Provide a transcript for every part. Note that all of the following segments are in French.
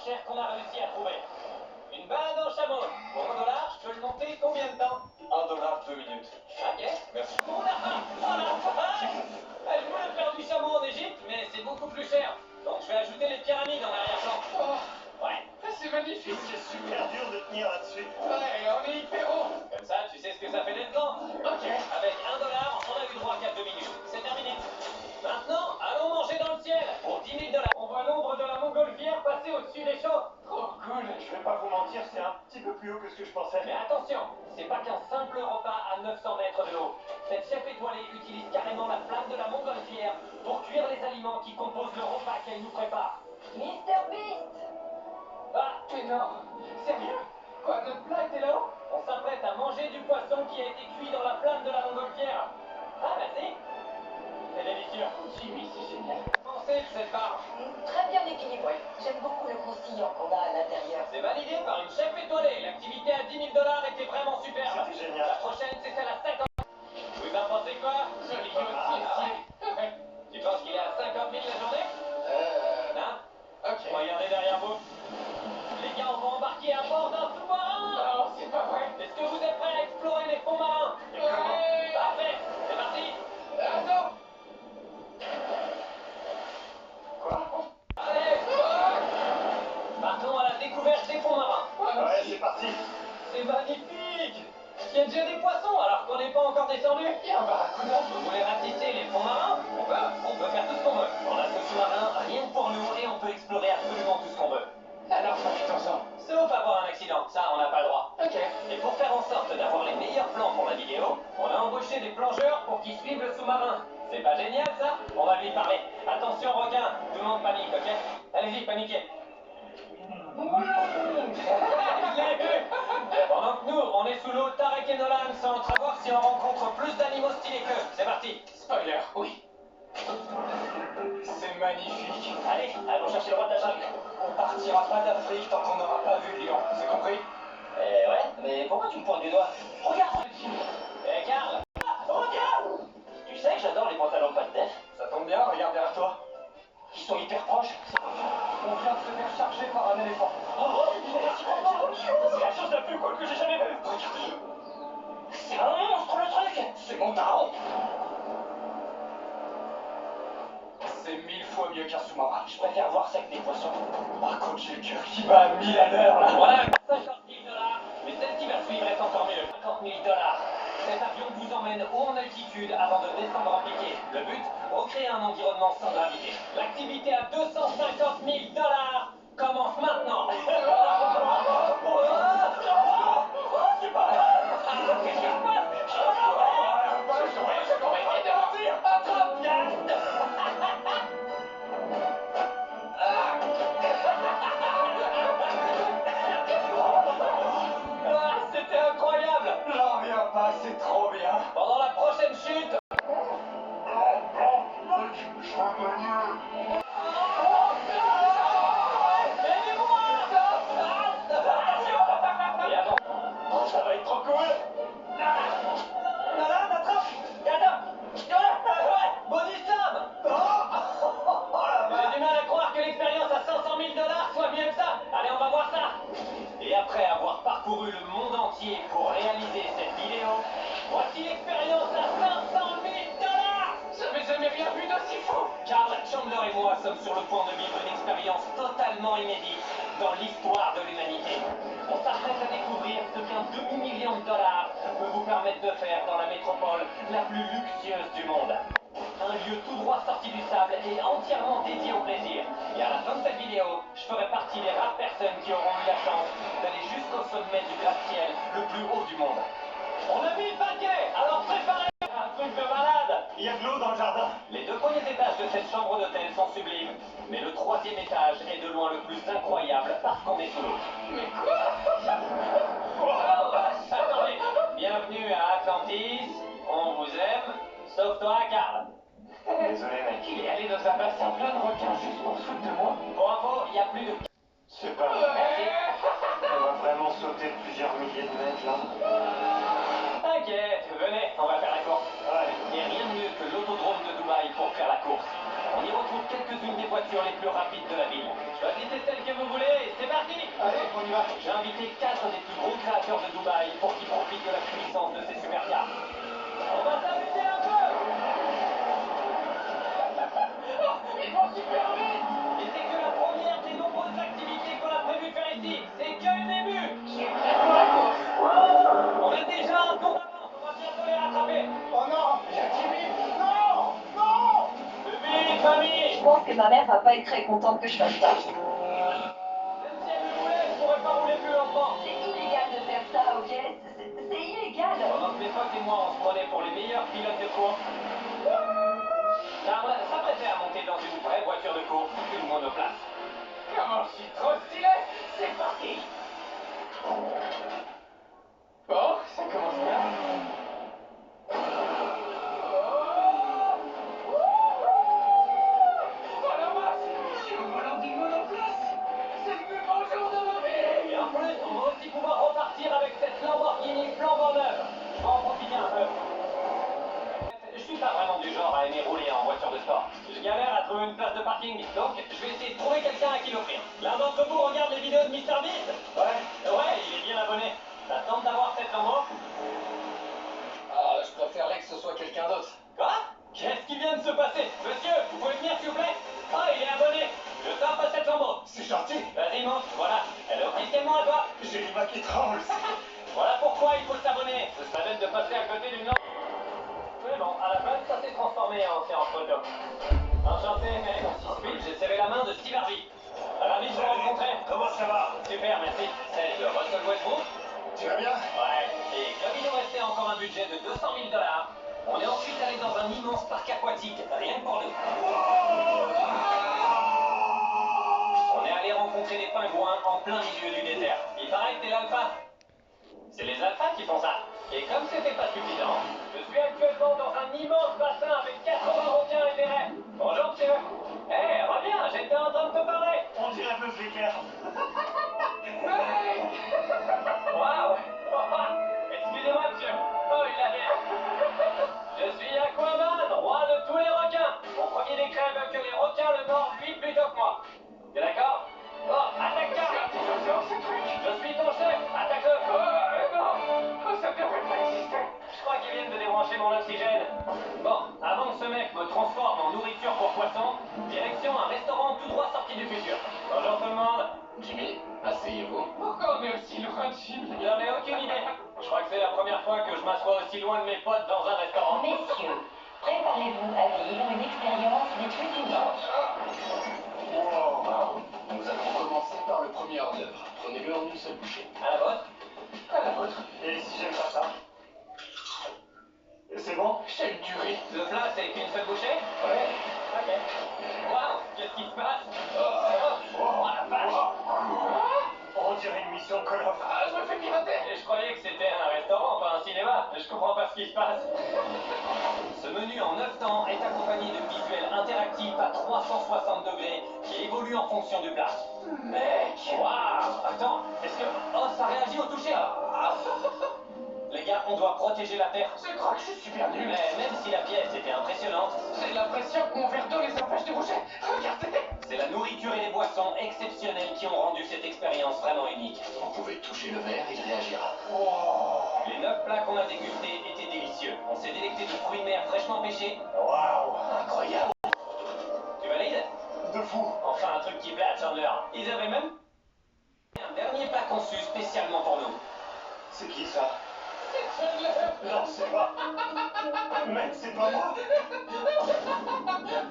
chère qu'on a réussi à trouver. Une balade en chameau. Pour $1, je peux le monter combien de temps? $1, 2 minutes. Ok. Merci. Oh la vache! Je voulais faire du chameau en Égypte, mais c'est beaucoup plus cher. Donc je vais ajouter les pyramides en arrière-plan. Ouais. C'est magnifique. C'est super dur de tenir là-dessus. Ouais, on est hyper haut. Comme ça, tu sais ce que ça fait d'être grand. Ok. Avec $1, on a eu droit qu'à 2 minutes. C'est terminé. Maintenant, allons manger dans le ciel pour $10 000. On voit l'ombre de la montgolfière passer au-dessus des champs. Trop cool. Je vais pas vous mentir, c'est un petit peu plus haut que ce que je pensais. Mais attention, c'est pas qu'un simple repas à 900 mètres de haut. Cette chef étoilée utilise carrément la flamme de la montgolfière pour cuire les aliments qui composent le repas qu'elle nous prépare. Mister Beast! Ah, Mais non. Sérieux? Quoi, notre plat était là-haut? on s'apprête à manger du poisson qui a été cuit dans la flamme de la montgolfière. Ah, merci. C'est délicieux. Jimmy, c'est génial. Pensez de cette barre. Très bien équilibré. J'aime beaucoup le croustillant qu'on a à l'intérieur. C'est validé par une chef étoilée. L'activité à $10 000 était vraiment superbe. C'était génial. La prochaine, c'est celle à 50. Vous en pensez quoi? Joli aussi. Ouais. Tu penses qu'il est à 50 000 la journée? Non? Ok. Regardez derrière vous. Les gars, on va embarquer à bord d'un sous-marin. Non, c'est pas vrai. Est-ce que vous êtes prêts à explorer les fonds marins? Ouais. Parfait, c'est parti. Attends. Quoi? Allez, partons à la découverte des fonds marins. Ouais, c'est parti. C'est magnifique. Il y a déjà des poissons alors qu'on n'est pas encore descendu. Il y a un barracuda. Vous voulez ratisser les fonds marins? On peut faire tout ce qu'on veut. On a ce sous-marin rien que pour nous et on peut explorer absolument tout ce qu'on veut. Alors, profitons-en. Sauf avoir un accident, ça on n'a pas le droit. Ok. Et pour faire en sorte d'avoir les meilleurs plans pour la vidéo, on a embauché des plongeurs pour qu'ils suivent le sous-marin. C'est pas génial ça? On va lui parler. Attention requin, tout le monde panique, ok? Allez-y, paniquez. Je l'ai vu. Pendant que nous, on est sous l'eau, Tarek et Nolan sont en train de voir si on rencontre plus d'animaux stylés qu'eux. C'est parti. Spoiler, oui. C'est magnifique. Allez, allons chercher le roi de la jungle. On partira pas d'Afrique tant qu'on n'aura pas vu le lion. C'est compris? Ouais, mais pourquoi tu me pointes du doigt? Regarde. Karl. Regarde. Tu sais que j'adore les pantalons pas de def. Ça tombe bien, regarde derrière toi. Ils sont hyper proches. On vient de se faire charger par un éléphant. C'est la chose la plus cool que j'ai jamais vue. Regardez. C'est un monstre le truc. C'est mon daron. C'est 1000 fois mieux qu'un sous-marin. Je préfère voir ça que des poissons. Par contre, j'ai le cœur qui bat à 1000 à l'heure là. Voilà, $50 000. Mais celle qui va suivre est encore mieux. $50 000. Cet avion vous emmène haut en altitude avant de descendre en piqué. Le but, recréer un environnement sans gravité. L'activité à $250 000 commence maintenant. Qu'est-ce qui se passe? Ah, c'était incroyable. N'en reviens pas, c'est trop bien. Pendant la prochaine chute, et avant, Ça va être trop cool. Nolan, attrape. Et attends. Ouais, body slam. J'ai du mal à croire que l'expérience à $500 000 soit mieux que ça. Allez, on va voir ça. Et après avoir parcouru le monde entier pour réaliser cette vidéo, voici l'expérience à $500 000. J'avais jamais rien vu d'aussi fou. Karl, Chandler et moi sommes sur le point de vivre une expérience totalement inédite dans l'histoire de l'humanité. On s'apprête à découvrir ce qu'un demi-million de dollars peut vous permettre de faire dans la métropole la plus luxueuse du monde. Un lieu tout droit sorti du sable et entièrement dédié au plaisir. Et à la fin de cette vidéo, je ferai partie des rares personnes qui auront eu la chance d'aller jusqu'au sommet du gratte-ciel le plus haut du monde. On a mis le paquet, alors préparez un truc de malade. Il y a de l'eau dans le jardin. Les 2 premiers étages de cette chambre d'hôtel sont sublimes, mais le 3e étage est de loin le plus incroyable parce qu'on est sous l'eau. Mais quoi? Attendez, bienvenue à Atlantis, on vous aime, sauf toi, Karl. Désolé, mec. Il est allé dans un bassin plein de requins juste pour se foutre de moi. Pour info, il n'y a plus de... C'est pas vrai. Merci. On va vraiment sauter de plusieurs milliers de mètres là. T'inquiète, venez, on va faire la course. Ouais. Et rien de mieux que l'autodrome de Dubaï pour faire la course. On y retrouve quelques-unes des voitures les plus rapides de la ville. Choisissez celle que vous voulez et c'est vois, j'ai invité 4 des plus gros créateurs de Dubaï pour qu'ils profitent de la puissance de ces supercars. On va s'amuser un peu. Oh, ils vont super vite. Et c'est que la première des nombreuses activités qu'on a prévu de faire ici. C'est que le début. J'ai prêt pour la course. On a déjà un tour d'avance, on va bientôt les rattraper. Oh non, il y a Jimmy. Non, non. Vite, mamie. Je pense que ma mère va pas être très contente que je fasse ça. Même si elle le voulait, je pourrais pas rouler plus lentement. C'est illégal de faire ça, ok? C'est illégal. Pendant que mes potes et moi on se prenait pour les meilleurs pilotes de course, Charles s'apprêtait à monter dans une vraie voiture de course, une monoplace. Comment je suis trop stylé. C'est parti. Bon, ça commence bien. Oh la vache, je suis au volant d'une monoplace. C'est le plus beau jour de ma vie. Et en plus, on va aussi pouvoir repartir avec cette Lamborghini flambant neuve. Je vais en profiter un peu. Je suis pas vraiment du genre à aimer rouler en voiture de sport. Je galère à trouver une place de parking, donc je vais essayer de trouver quelqu'un à qui l'offrir. L'un d'entre vous regarde les vidéos de MrBeast? Ouais, il est bien abonné. Ça tente d'avoir cette Lambo? Ah, je préférerais que ce soit quelqu'un d'autre. Quoi? Qu'est-ce qui vient de se passer? Monsieur, vous pouvez venir s'il vous plaît? Ah, il est abonné. Je t'offre cette Lambo. C'est gentil. Vas-y, monte, voilà. Elle est officiellement à toi. J'ai les mains qui tremblent. Voilà pourquoi il faut s'abonner. Ce serait bête de passer à côté d'une lampe. Mais bon, à la fin, ça s'est transformé en séance photo. Enchanté, mec. Speed, j'ai serré la main de Steve Harvey. Ravi de vous rencontrer. Comment ça va? Super, merci. C'est de Russell Westbrook. Tu vas bien? Ouais. Et comme il nous restait encore un budget de 200 000 $, on est ensuite allé dans un immense parc aquatique, rien que pour nous. On est allé rencontrer des pingouins en plein milieu du désert. Il paraît que t'es l'alpha. C'est les alphas qui font ça. Et comme c'était pas suffisant, je suis actuellement dans un immense bassin avec 80 requins et des raies. Bonjour, monsieur. Hé, reviens, j'étais en train de te parler. On dirait Buzz l'éclair. Waouh. Excusez-moi, monsieur. Oh, il a l'air. Je suis Aquaman, roi de tous les requins. Mon premier décret veut que les requins le mordent lui plutôt que moi. T'es d'accord? Oh, attaque-toi. Je suis ton chef, attaque-le. Non, ça devrait pas exister. Je crois qu'ils viennent de débrancher mon oxygène. Bon, avant que ce mec me transforme en nourriture pour poisson, direction un restaurant tout droit sorti du futur. Bonjour tout le monde. Jimmy, asseyez-vous. Pourquoi on est aussi loin de Jimmy? J'en ai aucune idée. Je crois que c'est la première fois que je m'assois aussi loin de mes potes dans un restaurant. Messieurs, préparez-vous à vivre une expérience des plus uniques. Wow. Nous allons commencer par le premier hors-d'œuvre. Prenez-le en une seule bouchée. À la vôtre. À la vôtre. Et si j'aime pas ça? C'est bon? C'est une tuerie. Le plat, c'est qu'une seule bouchée? Ouais. Ok. Waouh, qu'est-ce qui se passe? Oh la vache! On dirait une mission Call of. Ah, je me fais pirater. Et je croyais que c'était un restaurant, pas un cinéma. Je comprends pas ce qui se passe. Ce menu en 9 temps est accompagné de visuels interactifs à 360 degrés qui évoluent en fonction du plat. Mec. Waouh! Attends, est-ce que... Oh, ça réagit au toucher! Les gars, on doit protéger la terre. Je crois que je suis super nul. Mais même si la pièce était impressionnante, J'ai l'impression que mon verre d'eau les empêche de bouger. Regardez. c'est la nourriture et les boissons exceptionnelles qui ont rendu cette expérience vraiment unique. Vous pouvez toucher le verre, il réagira. Les 9 plats qu'on a dégustés étaient délicieux. On s'est délecté de fruits de mer fraîchement pêchés. Waouh! Incroyable. Tu valides? De fou! Enfin, un truc qui plaît à Chandler. Ils avaient même un dernier plat conçu spécialement pour nous. C'est qui ça? Non, c'est pas. Mec, c'est pas moi!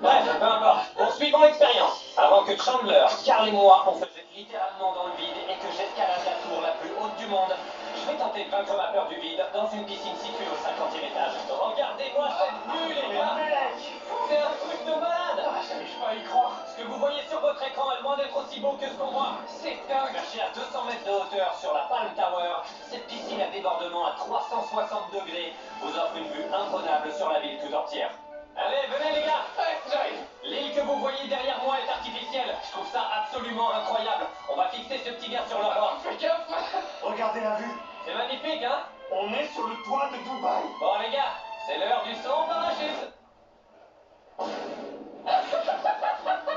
Bref, peu importe. Poursuivons l'expérience. Avant que Chandler, Carl et moi, on se jette littéralement dans le vide et que j'escalade la tour la plus haute du monde, je vais tenter de vaincre ma peur du vide dans une piscine située au 50e étage. Regardez-moi cette vue, les gars! C'est un truc de malade! J'arrive pas à y croire. Ce que vous voyez sur votre écran est loin d'être aussi beau que ce qu'on voit. C'est dingue. Perché à 200 mètres de hauteur sur la Palm Tower, cette piscine à débordement à 360 degrés vous offre une vue imprenable sur la ville tout entière. Allez, venez les gars! Ouais, j'arrive. L'île que vous voyez derrière moi est artificielle. Je trouve ça absolument incroyable. On va fixer ce petit gars sur leur bord. Fais gaffe. Regardez la vue! C'est magnifique, hein? On est sur le toit de Dubaï! Bon les gars, c'est l'heure du saut en parachute.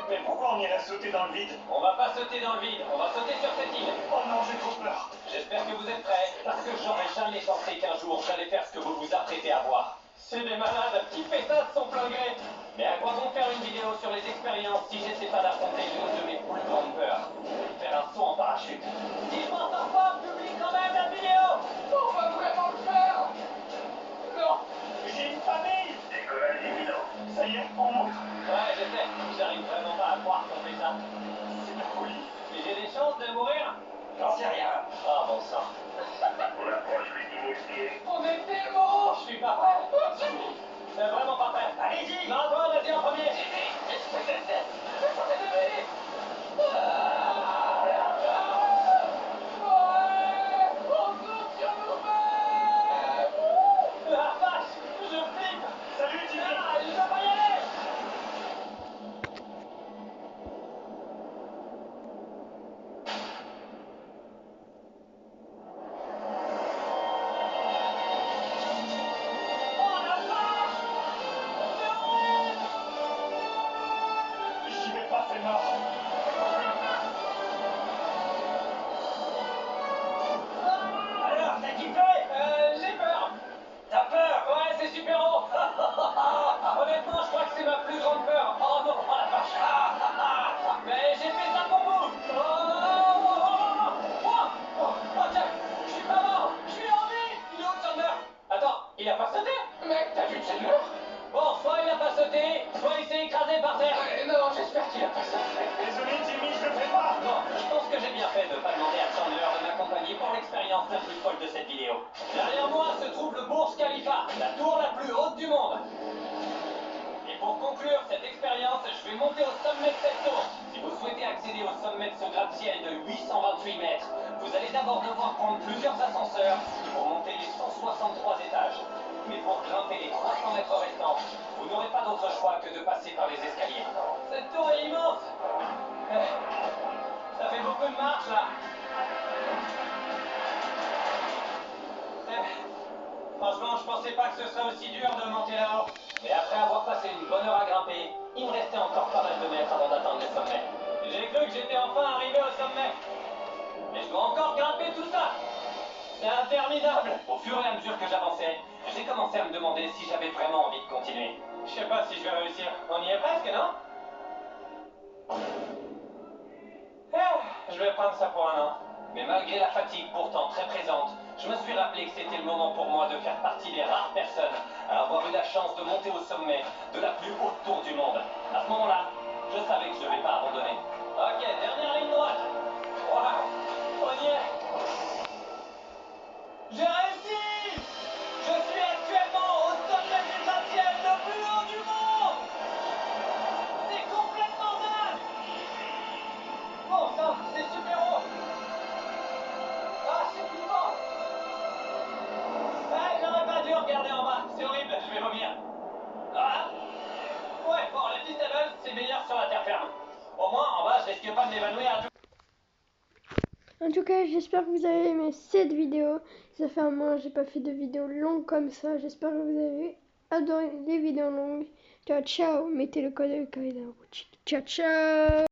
Mais pourquoi on irait sauter sauter dans le vide. On va pas sauter dans le vide, on va sauter sur cette île. Oh non, j'ai trop peur. J'espère que vous êtes prêts, parce que j'aurais jamais pensé qu'un jour j'allais faire ce que vous vous apprêtez à voir. C'est des malades qui pétassent son plein gré. Mais à quoi bon faire une vidéo sur les expériences si j'essaie pas d'affronter l'une de mes plus grandes peurs? Faire un saut en parachute. Si je m'en sors pas, publie quand même la vidéo. On va vraiment le faire. Non. J'ai une famille. Décollage imminent. Ça y est, on monte. Ouais, je sais, j'arrive vraiment pas à croire qu'on fait ça. C'est la folie. Et j'ai des chances de mourir? J'en sais rien. Ah bon sang. On approche les 10 000 pieds. On est tellement. Je suis pas prêt. C'est vraiment pas prêt. Allez-y. Non, toi, vas-y en premier. La vache, je flippe. Salut, Jimmy. Ah, je dois pas y aller. Oh la vache. J'y vais pas, c'est mort. Alors, t'as kiffé? J'ai peur. T'as peur? Ouais, c'est super haut. Honnêtement, je crois que c'est ma plus grande peur. Oh non, oh la vache. Mais j'ai fait ça pour vous. Oh, tiens, je suis pas mort. Je suis en vie. Il est où, Chandler? Attends, il a pas sauté? Mec, t'as vu Chandler? Bon, soit il a pas sauté, soit il s'est écrasé par terre. Non, j'espère qu'il a pas ça. Désolé, Jimmy, je le fais pas. Bon, je pense que j'ai bien fait de pas demander à Chandler de m'accompagner pour l'expérience la plus folle de cette vidéo. Derrière moi se trouve le Burj Khalifa, la tour la plus haute du monde. Et pour conclure cette expérience, je vais monter au sommet de cette tour. Si vous souhaitez accéder au sommet de ce gratte-ciel de 828 mètres, vous allez d'abord devoir prendre plusieurs ascenseurs pour monter les 163 étages. Mais pour grimper les 300 mètres restants, vous n'aurez pas d'autre choix que de passer par les escaliers. Cette tour est immense. Ça fait beaucoup de marches là. Franchement, je pensais pas que ce serait aussi dur de monter là-haut. Mais après avoir passé une bonne heure à grimper, il me restait encore pas mal de mètres avant d'atteindre le sommet. J'ai cru que j'étais enfin arrivé au sommet. Mais je dois encore grimper tout ça. C'est interminable. Au fur et à mesure que j'avançais, j'ai commencé à me demander si j'avais vraiment envie de continuer. Je sais pas si je vais réussir. On y est presque, non? Je vais prendre ça pour un an. Mais malgré la fatigue pourtant très présente, je me suis rappelé que c'était le moment pour moi de faire partie des rares personnes à avoir eu la chance de monter au sommet de la plus haute tour du monde. À ce moment-là, je savais que je ne devais pas abandonner. Ok, dernière ligne droite. Waouh, on y est. J'ai réussi. Je suis actuellement au sommet du gratte-ciel le plus haut du monde. C'est complètement dingue. Bon sang, c'est super haut. Ah, c'est flippant. Ah, j'aurais pas dû regarder en bas. C'est horrible, je vais vomir. Ah. Ouais, bon, la piste aveugle, c'est meilleur sur la terre ferme. Au moins, en bas, je risque pas de m'évanouir à tout. En tout cas, j'espère que vous avez aimé cette vidéo. Ça fait un mois que j'ai pas fait de vidéo longue comme ça. J'espère que vous avez adoré les vidéos longues. Ciao, ciao. Mettez le code de la boutique. Ciao, ciao.